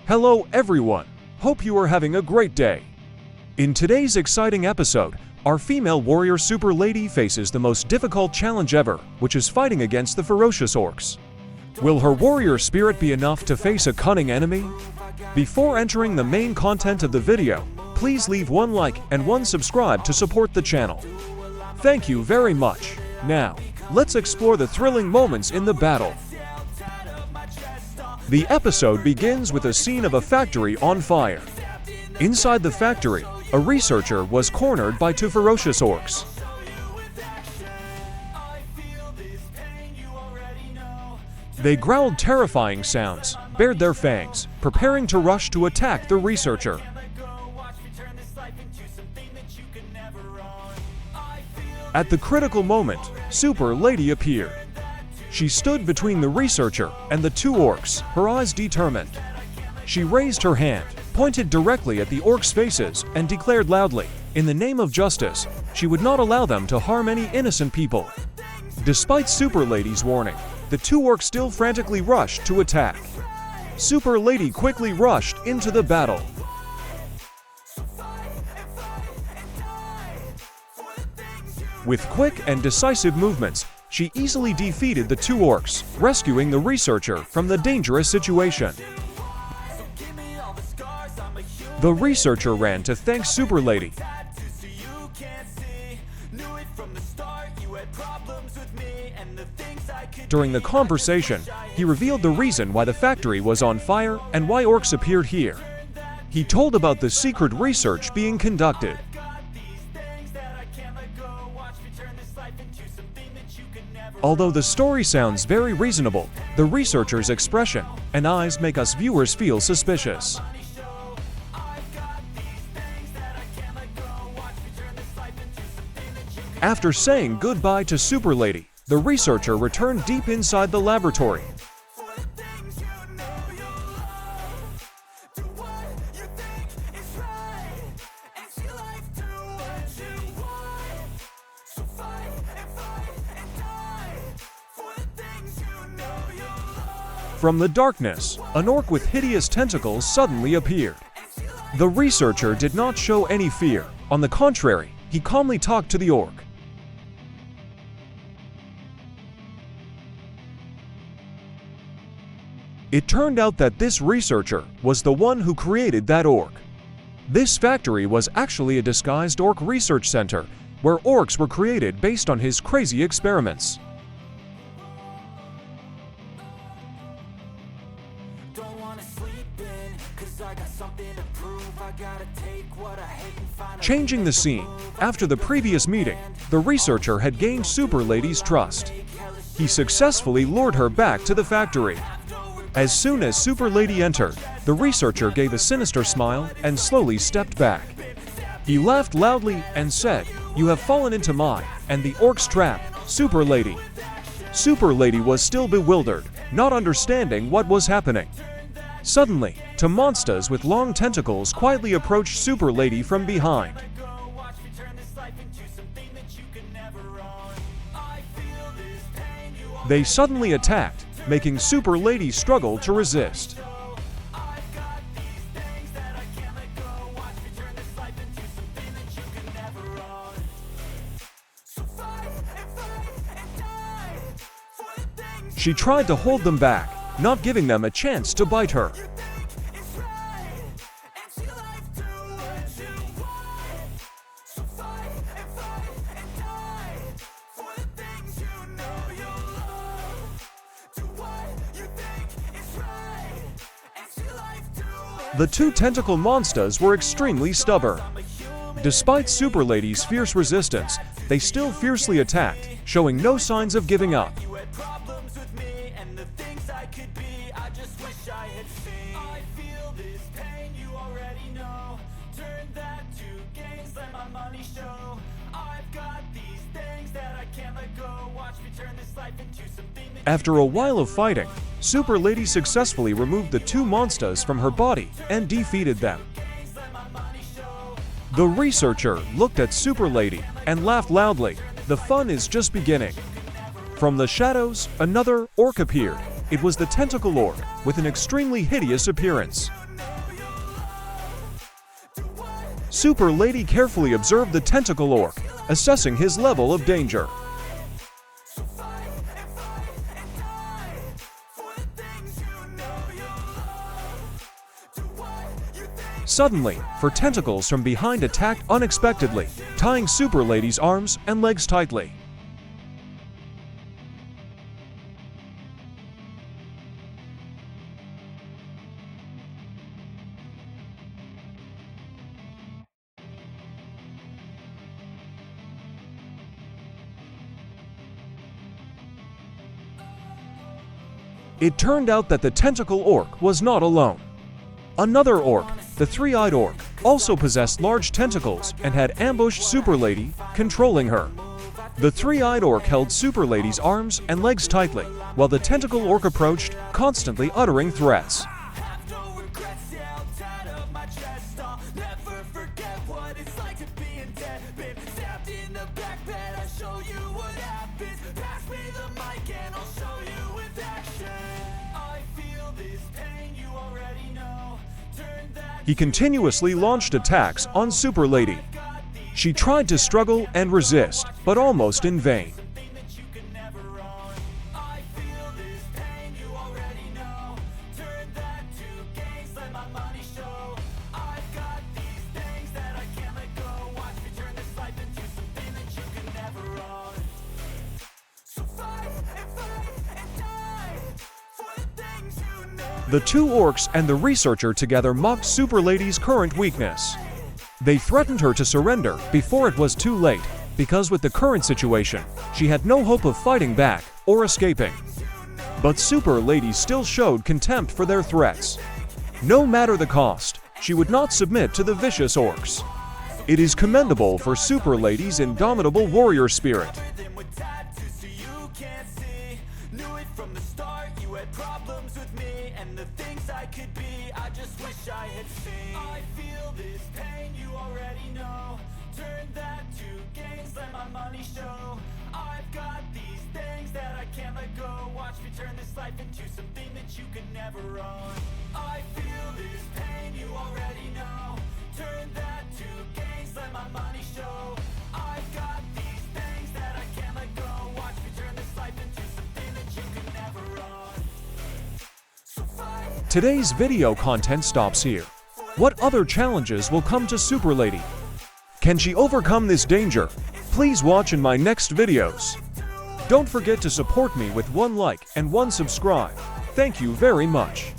Hello everyone, hope you are having a great day. In today's exciting episode, our female warrior Super Lady faces the most difficult challenge ever, which is fighting against the ferocious orcs. Will her warrior spirit be enough to face a cunning enemy? Before entering the main content of the video, please leave one like and one subscribe to support the channel. Thank you very much. Now, let's explore the thrilling moments in the battle. The episode begins with a scene of a factory on fire. Inside the factory, a researcher was cornered by two ferocious orcs. They growled terrifying sounds, bared their fangs, preparing to rush to attack the researcher. At the critical moment, Super Lady appeared. She stood between the researcher and the two orcs, her eyes determined. She raised her hand, pointed directly at the orcs' faces, and declared loudly, in the name of justice, she would not allow them to harm any innocent people. Despite Super Lady's warning, the two orcs still frantically rushed to attack. Super Lady quickly rushed into the battle. With quick and decisive movements, she easily defeated the two orcs, rescuing the researcher from the dangerous situation. The researcher ran to thank Super Lady. During the conversation, he revealed the reason why the factory was on fire and why orcs appeared here. He told about the secret research being conducted. Although the story sounds very reasonable, the researcher's expression and eyes make us viewers feel suspicious. After saying goodbye to Super Lady, the researcher returned deep inside the laboratory. From the darkness, an orc with hideous tentacles suddenly appeared. The researcher did not show any fear. On the contrary, he calmly talked to the orc. It turned out that this researcher was the one who created that orc. This factory was actually a disguised orc research center, where orcs were created based on his crazy experiments. Changing the scene, after the previous meeting, the researcher had gained Super Lady's trust. He successfully lured her back to the factory. As soon as Super Lady entered, the researcher gave a sinister smile and slowly stepped back. He laughed loudly and said, "You have fallen into my and the orc's trap, Super Lady." Super Lady was still bewildered, not understanding what was happening. Suddenly, two monsters with long tentacles quietly approached Super Lady from behind. They suddenly attacked, making Super Lady struggle to resist. She tried to hold them back, not giving them a chance to bite her. The two tentacle monsters were extremely stubborn. Despite Super Lady's fierce resistance, they still fiercely attacked, showing no signs of giving up. After a while of fighting, Super Lady successfully removed the two monsters from her body and defeated them. The researcher looked at Super Lady and laughed loudly. The fun is just beginning. From the shadows, another orc appeared. It was the Tentacle Orc, with an extremely hideous appearance. Super Lady carefully observed the Tentacle Orc, assessing his level of danger. Suddenly, four tentacles from behind attacked unexpectedly, tying Super Lady's arms and legs tightly. It turned out that the Tentacle Orc was not alone. Another orc, the three-eyed orc, also possessed large tentacles and had ambushed Super Lady, controlling her. The three-eyed orc held Super Lady's arms and legs tightly, while the Tentacle Orc approached, constantly uttering threats. He continuously launched attacks on Super Lady. She tried to struggle and resist, but almost in vain. The two orcs and the researcher together mocked Super Lady's current weakness. They threatened her to surrender before it was too late, because with the current situation, she had no hope of fighting back or escaping. But Super Lady still showed contempt for their threats. No matter the cost, she would not submit to the vicious orcs. It is commendable for Super Lady's indomitable warrior spirit. Problems with me and the things I could be, I just wish I had seen. I feel this pain, you already know. Turn that to gains, let my money show. I've got these things that I can't let go. Watch me turn this life into something that you can never own. I feel this pain, you already know. Turn that to gains, let my money show. I've got these things that I can't let go. Watch me turn this life into something that you can never own. Today's video content stops here. What other challenges will come to Super Lady? Can she overcome this danger? Please watch in my next videos. Don't forget to support me with one like and one subscribe. Thank you very much.